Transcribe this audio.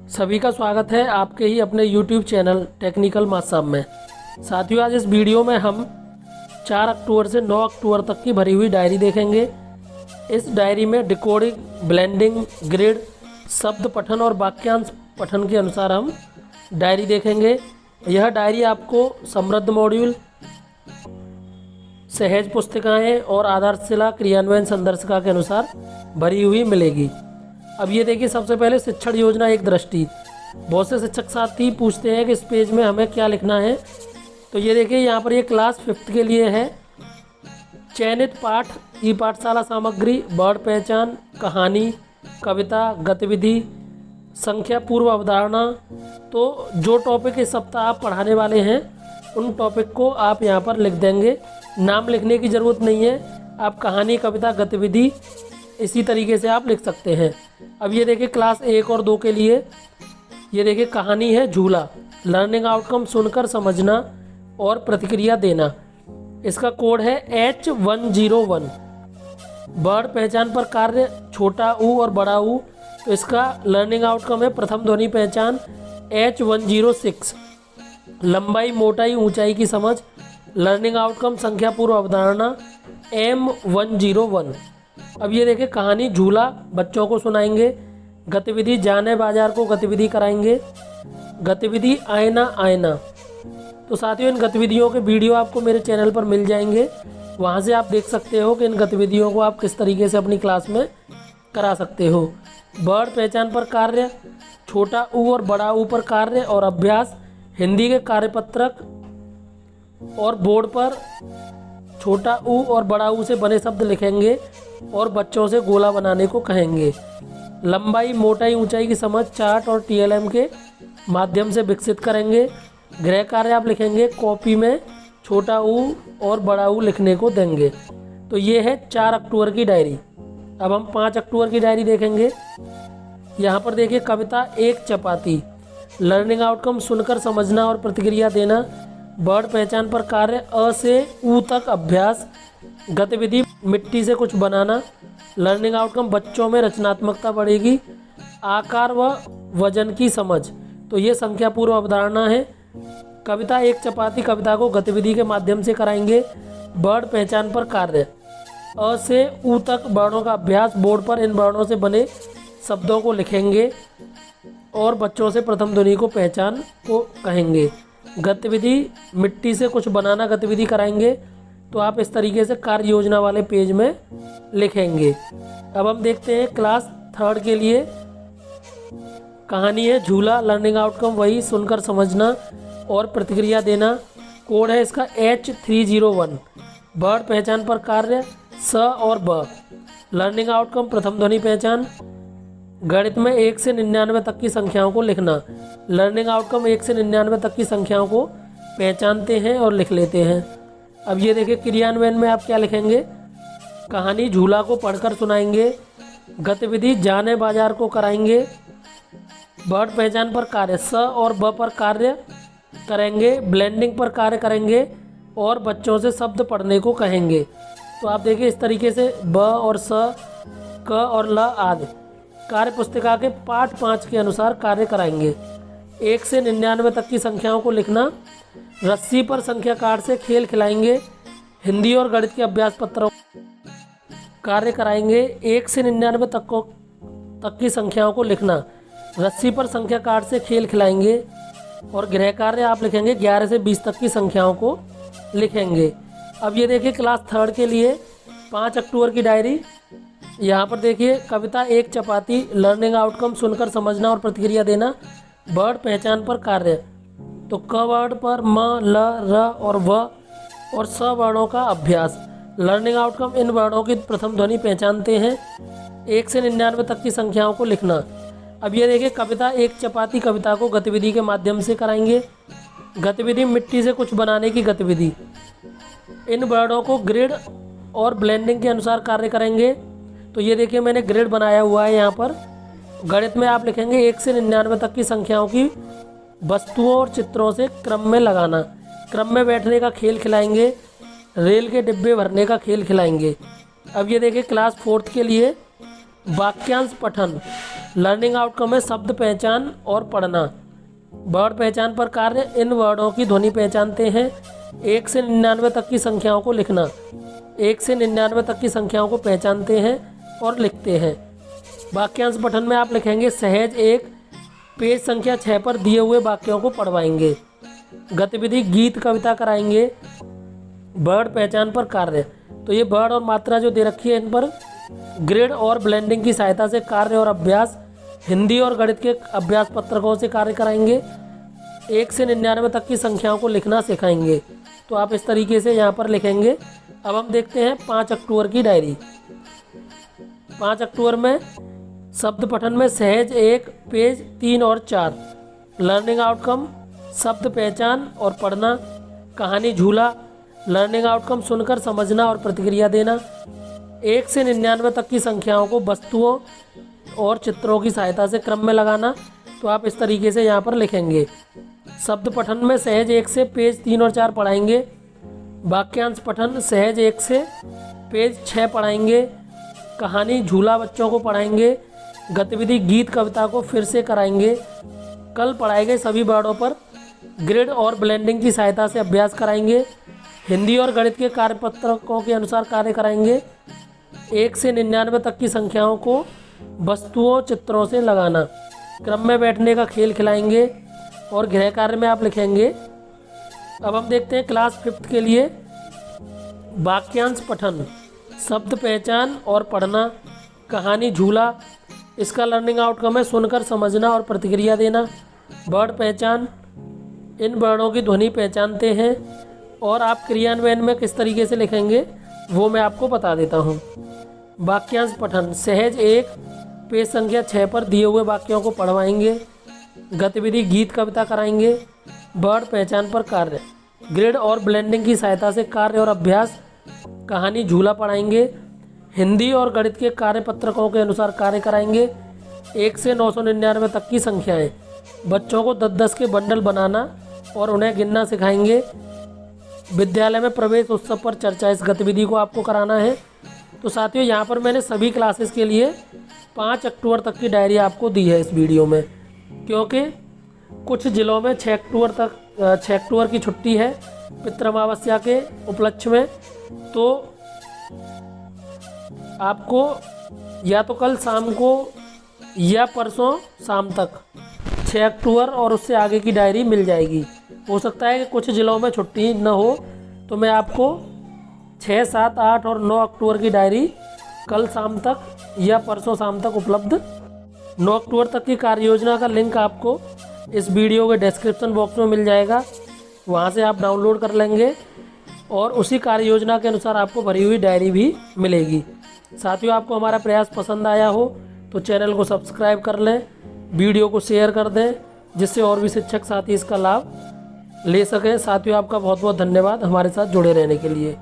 सभी का स्वागत है आपके ही अपने YouTube चैनल टेक्निकल मास्टर में। साथियों, आज इस वीडियो में हम 4 अक्टूबर से 9 अक्टूबर तक की भरी हुई डायरी देखेंगे। इस डायरी में डिकोडिंग, ब्लेंडिंग, ग्रिड, शब्द पठन और वाक्यांश पठन के अनुसार हम डायरी देखेंगे। यह डायरी आपको समृद्ध मॉड्यूल, सहज पुस्तिकाएँ और आधारशिला क्रियान्वयन संदर्शिका के अनुसार भरी हुई मिलेगी। अब ये देखिए, सबसे पहले शिक्षण योजना एक दृष्टि। बहुत से शिक्षक साथी पूछते हैं कि इस पेज में हमें क्या लिखना है। तो ये देखिए, यहाँ पर ये क्लास 5th के लिए है। चयनित पाठ, ई पाठशाला सामग्री, वर्ड पहचान, कहानी, कविता, गतिविधि, संख्या, पूर्व अवधारणा। तो जो टॉपिक इस सप्ताह आप पढ़ाने वाले हैं उन टॉपिक को आप यहाँ पर लिख देंगे। नाम लिखने की ज़रूरत नहीं है, आप कहानी, कविता, गतिविधि इसी तरीके से आप लिख सकते हैं। अब ये देखिए, क्लास 1 और 2 के लिए ये देखिए, कहानी है झूला, लर्निंग आउटकम सुनकर समझना और प्रतिक्रिया देना। इसका कोड है H101। वर्ड पहचान पर कार्य, छोटा ऊ और बड़ा ऊ। तो इसका लर्निंग आउटकम है प्रथम ध्वनि पहचान H106। लंबाई, मोटाई, ऊंचाई की समझ, लर्निंग आउटकम संख्या पूर्व अवधारणा M101। अब ये देखिए, कहानी झूला बच्चों को सुनाएंगे। गतिविधि, जाने बाजार को गतिविधि कराएंगे। गतिविधि आईना आईना। तो साथियों, इन गतिविधियों के वीडियो आपको मेरे चैनल पर मिल जाएंगे, वहाँ से आप देख सकते हो कि इन गतिविधियों को आप किस तरीके से अपनी क्लास में करा सकते हो। वर्ड पहचान पर कार्य, छोटा ऊ और बड़ा ऊ पर कार्य और अभ्यास, हिंदी के कार्यपत्रक और बोर्ड पर छोटा ऊ और बड़ा ऊ से बने शब्द लिखेंगे और बच्चों से गोला बनाने को कहेंगे। लंबाई, मोटाई, ऊंचाई की समझ चार्ट और TLM के माध्यम से विकसित करेंगे। गृह कार्य आप लिखेंगे, कॉपी में छोटा ऊ और बड़ा ऊ लिखने को देंगे। तो ये है 4 अक्टूबर की डायरी। अब हम 5 अक्टूबर की डायरी देखेंगे। यहाँ पर देखिए, कविता एक चपाती, लर्निंग आउटकम सुनकर समझना और प्रतिक्रिया देना। वर्ड पहचान पर कार्य, अ से ऊ तक अभ्यास। गतिविधि, मिट्टी से कुछ बनाना। लर्निंग आउटकम, बच्चों में रचनात्मकता बढ़ेगी। आकार व वजन की समझ। तो ये संख्या पूर्व अवधारणा है। कविता एक चपाती, कविता को गतिविधि के माध्यम से कराएंगे। वर्ड पहचान पर कार्य, अ से ऊ तक वर्णों का अभ्यास। बोर्ड पर इन वर्णों से बने शब्दों को लिखेंगे और बच्चों से प्रथम ध्वनि को पहचान को कहेंगे। गतिविधि, मिट्टी से कुछ बनाना गतिविधि कराएंगे। तो आप इस तरीके से कार्य योजना वाले पेज में लिखेंगे। अब हम देखते हैं क्लास 3rd के लिए। कहानी है झूला, लर्निंग आउटकम वही सुनकर समझना और प्रतिक्रिया देना। कोड है इसका H301। वर्ड पहचान पर कार्य, स और ब। लर्निंग आउटकम प्रथम ध्वनि पहचान। गणित में 1 से 99 तक की संख्याओं को लिखना। लर्निंग आउटकम 1 से 99 तक की संख्याओं को पहचानते हैं और लिख लेते हैं। अब ये देखिए, क्रियान्वयन में आप क्या लिखेंगे। कहानी झूला को पढ़कर सुनाएंगे। गतिविधि, जाने बाजार को कराएंगे। वर्ड पहचान पर कार्य, स और ब पर कार्य करेंगे। ब्लेंडिंग पर कार्य करेंगे और बच्चों से शब्द पढ़ने को कहेंगे। तो आप देखिए, इस तरीके से ब और स, क और ल आदि कार्य पुस्तिका के पाठ 5 के अनुसार कार्य कराएंगे। 1 से 99 तक की संख्याओं को लिखना। रस्सी पर संख्या कार्ड से खेल खिलाएंगे। हिंदी और गणित के अभ्यास पत्रों कार्य कराएंगे। 1 से 99 तक की संख्याओं को लिखना। रस्सी पर संख्या कार्ड से खेल खिलाएंगे। और गृह कार्य आप लिखेंगे 11 से 20 तक की संख्याओं को लिखेंगे। अब ये देखिए, क्लास 3rd के लिए 5 अक्टूबर की डायरी। यहाँ पर देखिए, कविता एक चपाती, लर्निंग आउटकम सुनकर समझना और प्रतिक्रिया देना। वर्ड पहचान पर कार्य, तो क वर्ड पर म, ल, र और व और स वर्णों का अभ्यास। लर्निंग आउटकम इन वर्णों की प्रथम ध्वनि पहचानते हैं। 1 से 99 तक की संख्याओं को लिखना। अब ये देखिए, कविता एक चपाती, कविता को गतिविधि के माध्यम से कराएंगे। गतिविधि, मिट्टी से कुछ बनाने की गतिविधि। इन वर्णों को ग्रिड और ब्लेंडिंग के अनुसार कार्य करेंगे। तो ये देखिए, मैंने ग्रिड बनाया हुआ है यहाँ पर। गणित में आप लिखेंगे 1 से 99 तक की संख्याओं की वस्तुओं और चित्रों से क्रम में लगाना। क्रम में बैठने का खेल खिलाएंगे। रेल के डिब्बे भरने का खेल खिलाएंगे। अब ये देखिए, क्लास 4th के लिए वाक्यांश पठन, लर्निंग आउटकम है शब्द पहचान और पढ़ना। वर्ड पहचान पर कार्य, इन वर्डों की ध्वनि पहचानते हैं। 1 से 99 तक की संख्याओं को लिखना, 1 से 99 तक की संख्याओं को पहचानते हैं और लिखते हैं। वाक्यांश पठन में आप लिखेंगे सहज 1, पेज संख्या 6 पर दिए हुए वाक्यों को पढ़वाएंगे। गतिविधि गीत कविता कराएंगे। वर्ड पहचान पर कार्य, तो ये वर्ड और मात्रा जो दे रखी है इन पर ग्रिड और ब्लेंडिंग की सहायता से कार्य और अभ्यास, हिंदी और गणित के अभ्यास पत्रकों से कार्य कराएंगे। 1 से 99 तक की संख्याओं को लिखना सिखाएंगे। तो आप इस तरीके से यहाँ पर लिखेंगे। अब हम देखते हैं 5 अक्टूबर की डायरी। 5 अक्टूबर में शब्द पठन में सहज 1, पेज 3 और 4। लर्निंग आउटकम शब्द पहचान और पढ़ना। कहानी झूला, लर्निंग आउटकम सुनकर समझना और प्रतिक्रिया देना। 1 से 99 तक की संख्याओं को वस्तुओं और चित्रों की सहायता से क्रम में लगाना। तो आप इस तरीके से यहाँ पर लिखेंगे। शब्द पठन में सहज 1 से पेज 3 और 4 पढ़ाएंगे। वाक्यांश पठन सहज 1 से पेज 6 पढ़ाएंगे। कहानी झूला बच्चों को पढ़ाएंगे। गतिविधि गीत कविता को फिर से कराएंगे। कल पढ़ाए गए सभी वर्डों पर ग्रिड और ब्लेंडिंग की सहायता से अभ्यास कराएंगे। हिंदी और गणित के कार्यपत्रकों के अनुसार कार्य कराएंगे। 1 से 99 तक की संख्याओं को वस्तुओं चित्रों से लगाना। क्रम में बैठने का खेल खिलाएंगे और गृह कार्य में आप लिखेंगे। अब हम देखते हैं क्लास 5th के लिए वाक्यांश पठन, शब्द पहचान और पढ़ना। कहानी झूला, इसका लर्निंग आउटकम है सुनकर समझना और प्रतिक्रिया देना। वर्ड पहचान, इन वर्णों की ध्वनि पहचानते हैं। और आप क्रियान्वयन में किस तरीके से लिखेंगे वो मैं आपको बता देता हूँ। वाक्यांश पठन सहज 1, पेज संख्या 6 पर दिए हुए वाक्यों को पढ़वाएंगे। गतिविधि गीत कविता कराएंगे। वर्ड पहचान पर कार्य, ग्रिड और ब्लेंडिंग की सहायता से कार्य और अभ्यास। कहानी झूला पढ़ाएंगे। हिंदी और गणित के कार्यपत्रकों के अनुसार कार्य कराएंगे। 1 से 999 तक की संख्याएं, बच्चों को 10-10 के बंडल बनाना और उन्हें गिनना सिखाएंगे। विद्यालय में प्रवेश उत्सव पर चर्चा, इस गतिविधि को आपको कराना है। तो साथियों यहाँ पर मैंने सभी क्लासेस के लिए 5 अक्टूबर तक की डायरी आपको दी है इस वीडियो में, क्योंकि कुछ ज़िलों में 6 अक्टूबर की छुट्टी है पितृअमावस्या के उपलक्ष्य में। तो आपको या तो कल शाम को या परसों शाम तक 6 अक्टूबर और उससे आगे की डायरी मिल जाएगी। हो सकता है कि कुछ ज़िलों में छुट्टी न हो, तो मैं आपको 6, 7, 8 और 9 अक्टूबर की डायरी कल शाम तक या परसों शाम तक उपलब्ध। 9 अक्टूबर तक की कार्य योजना का लिंक आपको इस वीडियो के डिस्क्रिप्शन बॉक्स में मिल जाएगा, वहां से आप डाउनलोड कर लेंगे और उसी कार्य योजना के अनुसार आपको भरी हुई डायरी भी मिलेगी। साथियों, आपको हमारा प्रयास पसंद आया हो तो चैनल को सब्सक्राइब कर लें, वीडियो को शेयर कर दें, जिससे और भी शिक्षक साथी इसका लाभ ले सकें। साथियों, आपका बहुत बहुत धन्यवाद हमारे साथ जुड़े रहने के लिए।